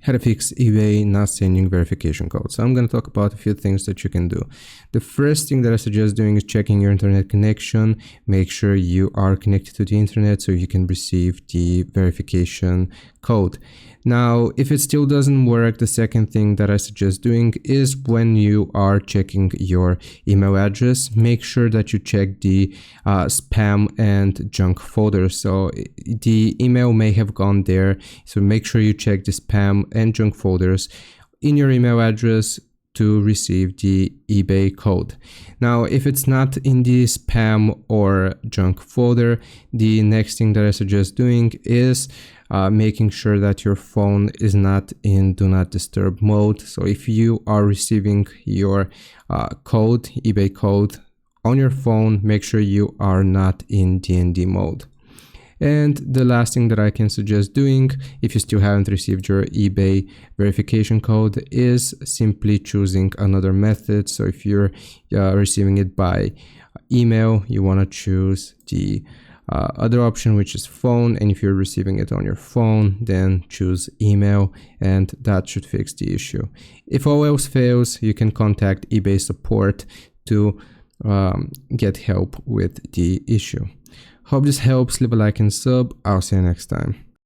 How to fix eBay not sending verification code. So I'm going to talk about a few things that you can do. The first thing that I suggest doing is checking your internet connection. Make sure you are connected to the internet so you can receive the verification code. Now, if it still doesn't work, the second thing that I suggest doing is when you are checking your email address, make sure that you check the spam and junk folder. So the email may have gone there. So make sure you check the spam and junk folders in your email address to receive the eBay code. Now, if it's not in the spam or junk folder, the next thing that I suggest doing is making sure that your phone is not in do not disturb mode. So if you are receiving your code, eBay code on your phone, make sure you are not in DND mode. And the last thing that I can suggest doing, if you still haven't received your eBay verification code, is simply choosing another method. So if you're receiving it by email, you want to choose the other option, which is phone. And if you're receiving it on your phone, then choose email, and that should fix the issue. If all else fails, you can contact eBay support to get help with the issue. Hope this helps. Leave a like and sub. I'll see you next time.